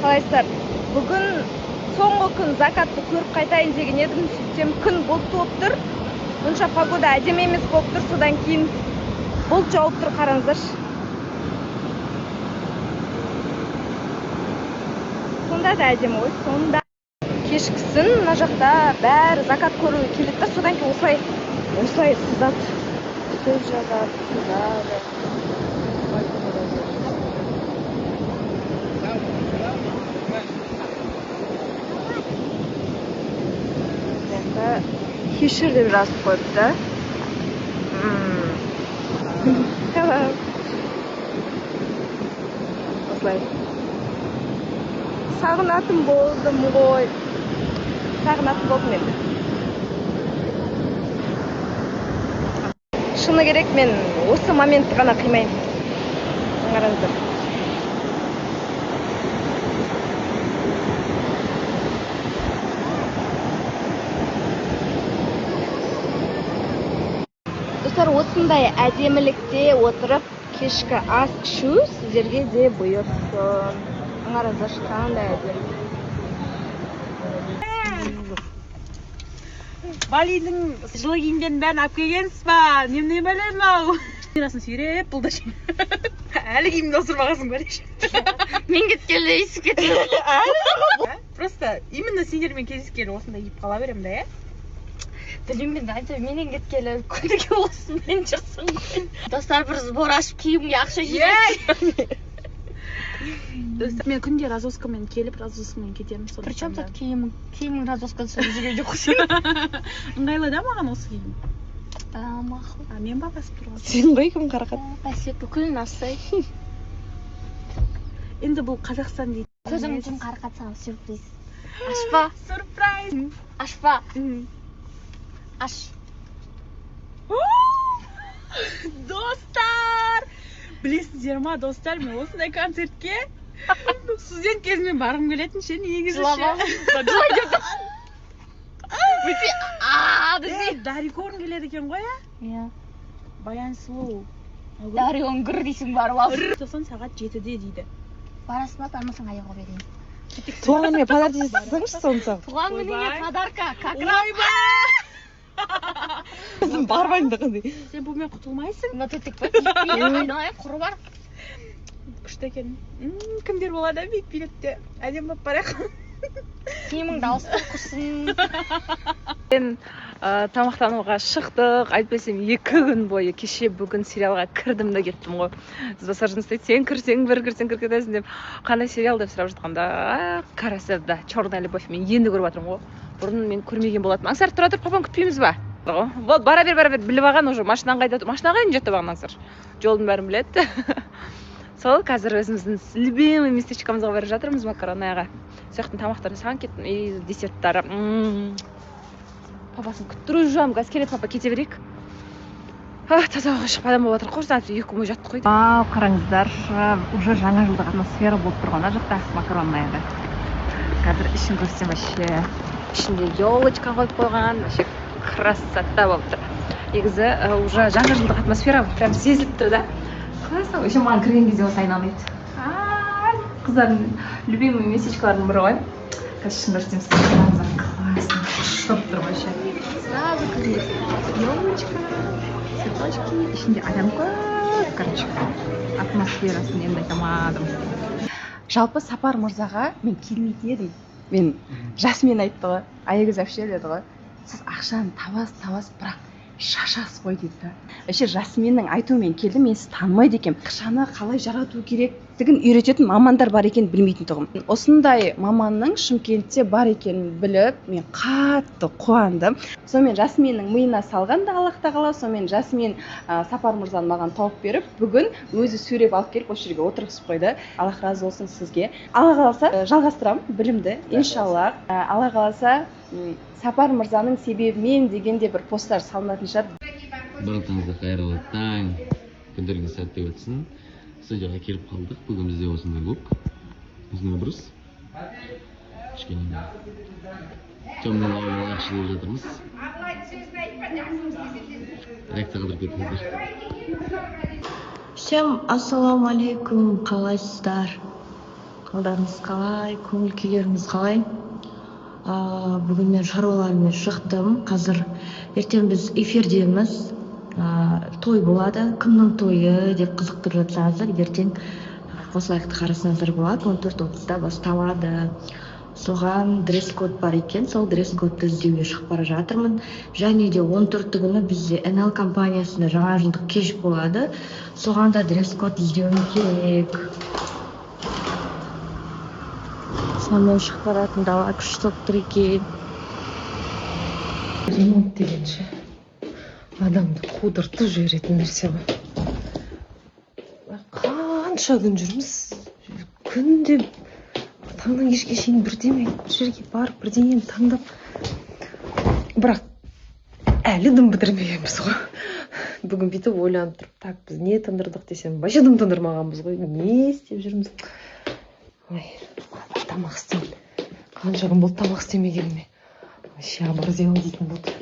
Қалайсыздар? Бүгін соңғы күн закатты көріп қайтайын деген едім, сөйтсем күн бұлт болып тұр. Бұнша погода әдемі емес болып тұр, содан кейін бұлт жауып тұр, қараңыздаршы. Сонда да әдемі ғой, сонда. Кешкісін мына жақта бәрі закат көруге келеді, содан кейін осылай сызады. Сөз жазады, сызады. Кешір деп жазып қойыпты. Осылай. Сағынатын болдым ғой. Сағынатын болдым енді. Шыны керек, мен осы моментті ғана қимаймын. Қараңыздар. Достар, осындай әдемілікте отырып, кешкі ас ішу сіздерге де бұйырсын. Қараңыздаршы, қандай әдемі. Балидің жылы киімдерін бәрін алып келгенсіз ба? Мен не білемін ау? Асын сүйреп бұлдашы. Әлі киімді осырмағасың ба деші. Мен кеткелі есі кетті. Просто именно сендермен кездескелі осында киіп қала беремін да, е? Білмеймін, айтып, менен кеткелі күндіге олсын мен жақсын. Достар, бір сбор ашып киімге ақша жинайды. Достар, мен күнде разоскамен келіп, разоскамен кетемін. Причем тут киімің разоскасы жүрген жоқ. Ыңғайлы да маған осы киім? Мақұл. Мен ба басып тұрған? Сен ғой кім қарақат? Бәсе, бүкіл настай. Енді бұл Қазақстан дейді. Көзің үшін қарақат саған сюрприз. Ашпа. Сюрприз. Ашпа. Аш. Достар! Білесіздер ма, достар, мен осындай концертке студент кезіммен барғым келетін ше, негізі ше. Дари Корн келеді екен ғой, иә? Баян сұлу. Дари оңғыр дейсің барып алып. Сосын сағат 7-де дейді. Барасың ба, бармасың аяғы берейін. Туған күніне подарка жасасаңшы сонысы. Туған күніңе подарка, как раз. Өзім бармайын да қандай. Сен бұмен құтылмайсың? Мына төтек ба? Құры бар. Күшті екен. Кімдер болады бейік билетте? Әдем болып барайық. Киімің дауысты құрсын. Мен тамақтануға шықтық, айтпесем 2 күн бойы кеше бүгін сериалға кірдім да кеттім ғой. Іздбасар жұмыс істейді, сен кірсең, бір кірсең кетесің деп. Қандай сериал деп сұрап жатқанда, Карасевда, Черная любовь, мен енді көріп жатырмын ғой. Бұрын мен көрмеген болатынмын. Аңсар, тұра тұр, папам күтпейміз ба? Вот, бара бер, біліп алған уже, машинаға қайда тұр. Машинаға енді жетті бағын Аңсар. Жолдың бәрін біледі. Сол қазір өзіміздің любимый местечкамызға барып жатырмыз, макаронаяға. Сояқтың тамақтары саған кеттім, и десерттары. Папасын күттіру жуам, газ келеді, папа кете берейік. Таза ауға шығып адам болып жатыр, қорсынан 2 күн бойы жаттық қойды. Қараңыздар, уже жаңа жылдық атмосфера болып тұрған жақта макаронаяға. Қазір ішін көрсем, вообще ішінде елочка қойып қойған, вообще красота болып тұр. Негізі уже жаңа жылдық атмосфера прям сезіліп тұр да. Классно, еще маған кірген кезде осы айналмайды. Қыздардың любимый местечкалардың бірі ғой. Қазір ішін көрсем сіздер, классно, шоп тұр вообще. Сразу көресіз. Елочка, цветочки, ішінде адам көп, короче, атмосферасын енді айтамадым. Жалпы Сапар мырзаға мен келмейтін едім. Мен Жасмин айтты ғой, Аягөз әпше деді ғой. Сіз ақшаны табасыз, бірақ шашасыз ғой дейді. Вообще Жасминнің айтуымен келдім, мен сізді танымайды екенмін. Ақшаны қалай жарату керектігін үйрететін мамандар бар екенін білмейтін тұғым. Осындай маманның Шымкентте бар екенін біліп, мен қатты қуандым. Сонымен Жасминнің миына салған да Аллах тағала, сонымен Жасмин Сапар мырзаны маған тауып беріп, бүгін өзі сөйлеп алып келіп осы жерге отырғызып қойды. Аллах разы болсын сізге. Алла қаласа жалғастырамын білімді, иншалла. Алла қаласа Сапар мырзаның себебімен дегенде бір посттар салынатын шығар. Барлықтарыңызға қайырлы таң, күндеріңіз сәтті өтсін. Студияға келіп қалдық, бүгін бізде осындай лук, осындай бұрыс. Кішкене темный лауын ақшылып жатырмыз. Реакция қалдырып кетіңіздер. Всем ассаламу алейкум, қалайсыздар? Қалдарыңыз қалай, көңіл күйлеріңіз қалай? Бүгін мен шаруаларыммен шықтым. Қазір ертең біз эфирдеміз. Той болады. Кімнің тойы деп қызықтырып жатсаңыздар, ертең қосылайықты қарасаңыздар болады. 14:30-да басталады. Соған дресс-код бар екен. Сол дресс-кодты іздеуге шығып бара жатырмын. Және де 14 күні бізде NL компаниясында жаңа жылдық кеш болады. Соған да дресс-код іздеуім керек. Сонымен шығып баратын дала күшті болып тұр екен. Ремонт дегенше адамды қудыртып жіберетін нәрсе ғой. Қанша күн жүрміз, күнде таңнан кешке шейін бірдеме бір жерге барып бірдеңені таңдап, бірақ әлі дым бітірмегенбіз ғой. Бүгін бүйтіп ойланып тұрып, так, біз не тындырдық десем, вообще дым тындырмағанбыз ғой. Не істеп жүрміз? Ой, тамақ істеймін. Қанша күн болды тамақ істемегеніме. Вообще оборзел дейтін болды.